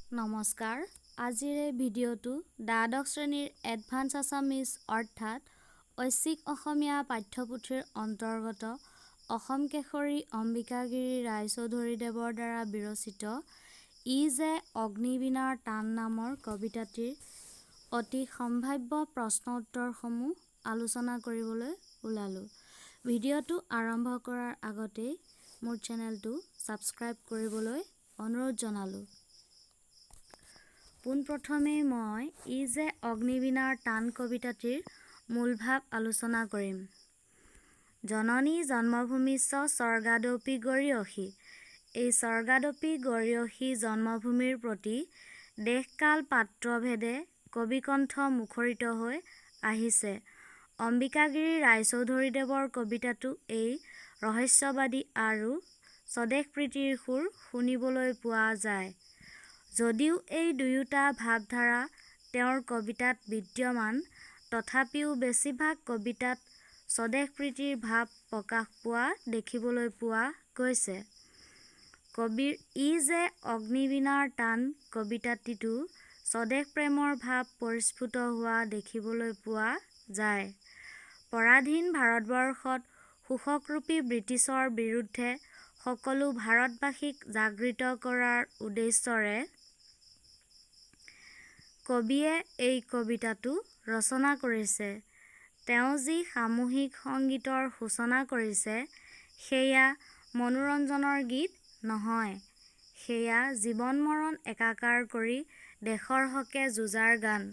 নমস্কাৰ। আজিৰ এই ভিডিঅ'টো দ্বাদশ শ্ৰেণীৰ এডভান্স আছামিজ অৰ্থাৎ ঐচ্ছিক অসমীয়া পাঠ্যপুথিৰ অন্তৰ্গত অসম কেশৰী অম্বিকাগিৰি ৰায়চৌধুৰীদেৱৰ দ্বাৰা বিৰচিত ই যে অগ্নিবীণাৰ টান নামৰ কবিতাটিৰ অতি সম্ভাৱ্য প্ৰশ্ন উত্তৰসমূহ আলোচনা কৰিবলৈ ওলালোঁ। ভিডিঅ'টো আৰম্ভ কৰাৰ আগতেই মোৰ চেনেলটো ছাবস্ক্ৰাইব কৰিবলৈ অনুৰোধ জনালোঁ। পোনপ্ৰথমেই মই ই যে অগ্নিবীণাৰ টান কবিতাটিৰ মূলভাৱ আলোচনা কৰিম। জননী জন্মভূমিশ্চ স্বৰ্গাদপি গৰীয়সী। এই স্বৰ্গাদপি গৰীয়সী জন্মভূমিৰ প্ৰতি দেশকাল পাত্ৰভেদে কবিকণ্ঠ মুখৰিত হৈ আহিছে। অম্বিকাগিৰি ৰায়চৌধুৰীদেৱৰ কবিতাটো এই ৰহস্যবাদী আৰু স্বদেশপ্ৰীতিৰ সুৰ শুনিবলৈ পোৱা যায়। যদিও এই দুয়োটা ভাৱধাৰা তেওঁৰ কবিতাত বিদ্যমান, তথাপিও বেছিভাগ কবিতাত স্বদেশপ্ৰীতিৰ ভাৱ প্ৰকাশ পোৱা দেখিবলৈ পোৱা গৈছে। কবিৰ ই যে অগ্নিবীণাৰ টান কবিতাটিতো স্বদেশপ্ৰেমৰ ভাৱ পৰিস্ফুট হোৱা দেখিবলৈ পোৱা যায়। পৰাধীন ভাৰতবৰ্ষত শোষকৰূপী ব্ৰিটিছৰ বিৰুদ্ধে সকলো ভাৰতবাসীক জাগৃত কৰাৰ উদ্দেশ্যৰে কবিয়ে এই কবিতাটো ৰচনা কৰিছে। তেওঁ যি সামূহিক সংগীতৰ সূচনা কৰিছে, সেয়া মনোৰঞ্জনৰ গীত নহয়, সেয়া জীৱন-মৰণ একাকাৰ কৰি দেশৰ হকে যুঁজাৰ গান।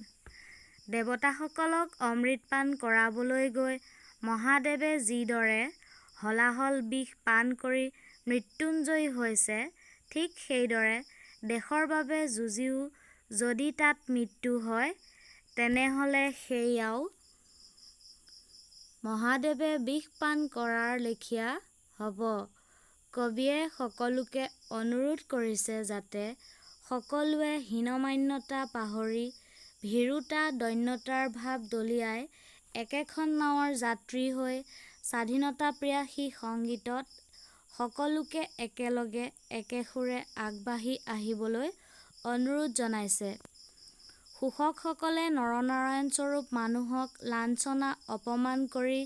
দেৱতাসকলক অমৃতপান কৰাবলৈ গৈ মহাদেৱে যিদৰে হলাহল বিষ পান কৰি মৃত্যুঞ্জয়ী হৈছে, ঠিক সেইদৰে দেশৰ বাবে যুঁজিও যদি তাত মৃত্যু হয়, তেনেহলে সেয়াও মহাদেৱে বিষ পান কৰাৰ লেখীয়া হ'ব। কবিয়ে সকলোকে অনুৰোধ কৰিছে যাতে সকলোৱে হীনমান্যতা পাহৰি ভীৰুতা দৈন্যতাৰ ভাৱ দলিয়াই একেখন নাৱৰ যাত্ৰী হৈ স্বাধীনতাপ্ৰয়াসী সংগীতত সকলোকে একেলগে একেসুৰে আগবাঢ়ি আহিবলৈ অনুৰোধ জনাইছে। শোষকসকলে নৰনাৰায়ণস্বৰূপ মানুহক লাঞ্ছনা অপমান কৰি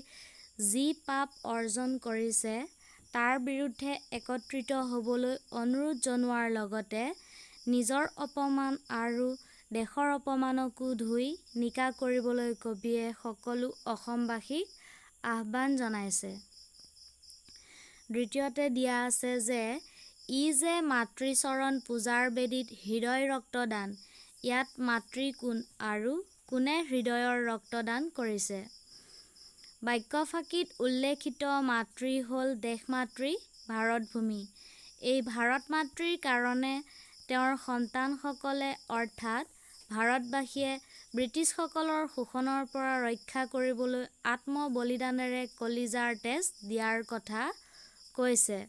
যি পাপ অৰ্জন কৰিছে, তাৰ বিৰুদ্ধে একত্ৰিত হ'বলৈ অনুৰোধ জনোৱাৰ লগতে নিজৰ অপমান আৰু দেশৰ অপমানকো ধুই নিকা কৰিবলৈ কবিয়ে সকলো অসমবাসীক আহ্বান জনাইছে। দ্বিতীয়তে দিয়া আছে যে ই যে মাতৃচৰণ পূজাৰ বেদীত হৃদয় ৰক্তদান। ইয়াত মাতৃ কোন আৰু কোনে হৃদয়ৰ ৰক্তদান কৰিছে? বাক্যফাঁকিত উল্লেখিত মাতৃ হ'ল দেশমাতৃ ভাৰতভূমি। এই ভাৰতমাতৃৰ কাৰণে তেওঁৰ সন্তানসকলে অৰ্থাৎ ভাৰতবাসীয়ে ব্ৰিটিছসকলৰ শোষণৰ পৰা ৰক্ষা কৰিবলৈ আত্মবলিদানেৰে কলিজাৰ তেজ দিয়াৰ কথা কৈছে।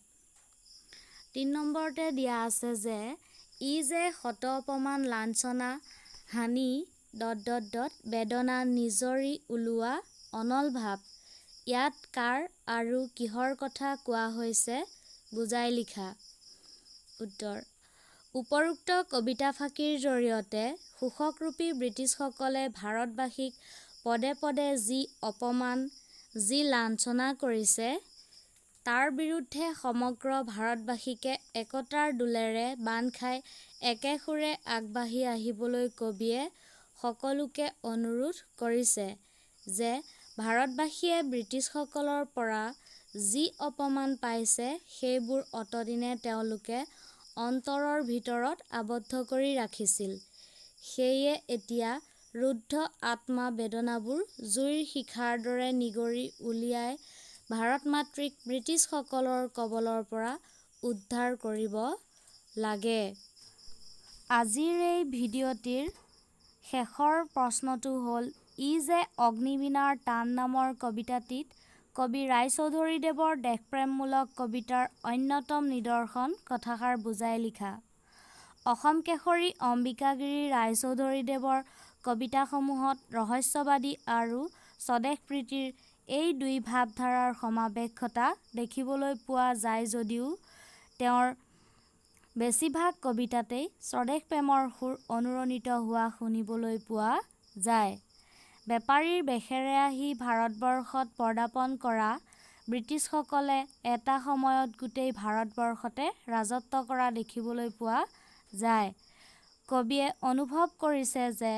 ৩ নম্বৰতে দিয়া আছে যে ই যে শত অপমান লাঞ্ছনা হানি বেদনা নিজৰি ওলোৱা অনল ভাৱ। ইয়াত কাৰ আৰু কিহৰ কথা কোৱা হৈছে বুজাই লিখা। উত্তৰ: উপৰোক্ত কবিতাফাঁকিৰ জৰিয়তে শোষকৰূপী ব্ৰিটিছসকলে ভাৰতবাসীক পদে পদে যি অপমান, যি লাঞ্ছনা কৰিছে, তাৰ বিৰুদ্ধে সমগ্ৰ ভাৰতবাসীকে একতাৰ ডোলেৰে বান্ধ খাই একেসুৰে আগবাঢ়ি আহিবলৈ কবিয়ে সকলোকে অনুৰোধ কৰিছে যে ভাৰতবাসীয়ে ব্ৰিটিছসকলৰ পৰা যি অপমান পাইছে, সেইবোৰ অতদিনে তেওঁলোকে অন্তৰৰ ভিতৰত আবদ্ধ কৰি ৰাখিছিল। সেয়ে এতিয়া ৰুদ্ধ আত্মা বেদনাবোৰ জুইৰ শিখাৰ দৰে নিগৰি উলিয়াই ভাৰতমাতৃক ব্ৰিটিছসকলৰ কবলৰ পৰা উদ্ধাৰ কৰিব লাগে। আজিৰ এই ভিডিঅ'টিৰ শেষৰ প্ৰশ্নটো হ'ল ই যে অগ্নিবীণাৰ টান নামৰ কবিতাটিত কবি ৰায়চৌধুৰীদেৱৰ দেশপ্ৰেমমূলক কবিতাৰ অন্যতম নিদৰ্শন কথাষাৰ বুজাই লিখা। অসম কেশৰী অম্বিকাগিৰি ৰায়চৌধুৰীদেৱৰ কবিতাসমূহত ৰহস্যবাদী আৰু স্বদেশপ্ৰীতিৰ এই দুই ভাৱধাৰাৰ সমাৱেশতা দেখিবলৈ পোৱা যায় যদিও তেওঁৰ বেছিভাগ কবিতাতেই স্বদেশ প্ৰেমৰ সুৰ অনুৰণিত হোৱা শুনিবলৈ পোৱা যায়। বেপাৰীৰ বেশেৰে আহি ভাৰতবৰ্ষত পদাৰ্পণ কৰা ব্ৰিটিছসকলে এটা সময়ত গোটেই ভাৰতবৰ্ষতে ৰাজত্ব কৰা দেখিবলৈ পোৱা যায়। কবিয়ে অনুভৱ কৰিছে যে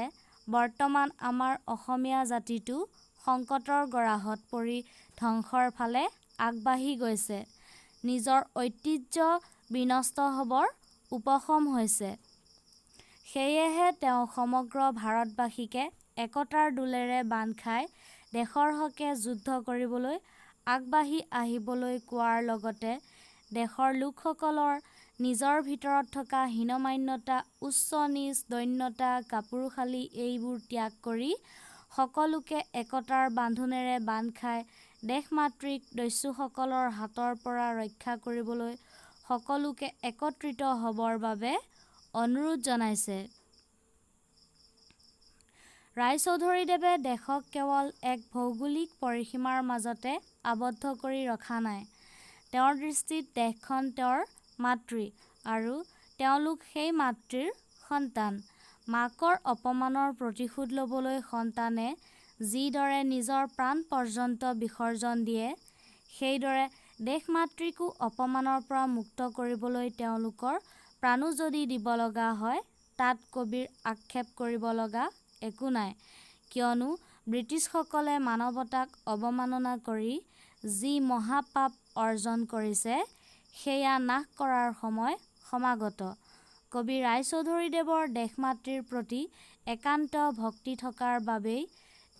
বৰ্তমান আমাৰ অসমীয়া জাতিটো সংকটৰ গৰাহত পৰি ধ্বংসৰ ফালে আগবাঢ়ি গৈছে। নিজৰ ঐতিহ্য বিনষ্ট হ'বৰ উপশম হৈছে। সেয়েহে তেওঁ সমগ্ৰ ভাৰতবাসীকে একতাৰ দোলেৰে বান্ধ খাই দেশৰ হকে যুদ্ধ কৰিবলৈ আগবাঢ়ি আহিবলৈ কোৱাৰ লগতে দেশৰ লোকসকলৰ নিজৰ ভিতৰত থকা হীনমান্যতা, উচ্চ নীচ, দৈন্যতা, কাপোৰশালী এইবোৰ ত্যাগ কৰি সকলোকে একতাৰ বান্ধোনেৰে বান্ধ খাই দেশমাতৃক দস্যুসকলৰ হাতৰ পৰা ৰক্ষা কৰিবলৈ সকলোকে একত্ৰিত হ'বৰ বাবে অনুৰোধ জনাইছে। ৰায়চৌধুৰীদেৱে দেশক কেৱল এক ভৌগোলিক পৰিসীমাৰ মাজতে আবদ্ধ কৰি ৰখা নাই। তেওঁৰ দৃষ্টিত দেশখন তেওঁৰ মাতৃ আৰু তেওঁলোক সেই মাতৃৰ সন্তান। মাকৰ অপমানৰ প্ৰতিশোধ ল'বলৈ সন্তানে যিদৰে নিজৰ প্ৰাণ পৰ্যন্ত বিসৰ্জন দিয়ে, সেইদৰে দেশমাতৃকো অপমানৰ পৰা মুক্ত কৰিবলৈ তেওঁলোকৰ প্ৰাণো যদি দিব লগা হয়, তাত কবিৰ আক্ষেপ কৰিব লগা একো নাই। কিয়নো ব্ৰিটিছসকলে মানৱতাক অৱমাননা কৰি যি মহাপাপ অৰ্জন কৰিছে, সেয়া নাশ কৰাৰ সময় সমাগত। কবি ৰায়চৌধুৰীদেৱৰ দেশমাতৃৰ প্ৰতি একান্ত ভক্তি থকাৰ বাবেই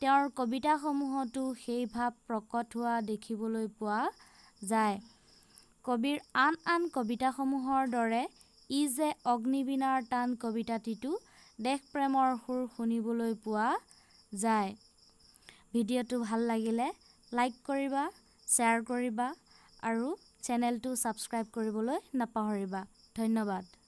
তেওঁৰ কবিতাসমূহতো সেই ভাৱ প্ৰকট হোৱা দেখিবলৈ পোৱা যায়। কবিৰ আন আন কবিতাসমূহৰ দৰে ই যে অগ্নিবীণাৰ টান কবিতাটিতো দেশপ্ৰেমৰ সুৰ শুনিবলৈ পোৱা যায়। ভিডিঅ'টো ভাল লাগিলে লাইক কৰিবা, শ্বেয়াৰ কৰিবা আৰু চেনেলটো ছাবস্ক্ৰাইব কৰিবলৈ নাপাহৰিবা। ধন্যবাদ।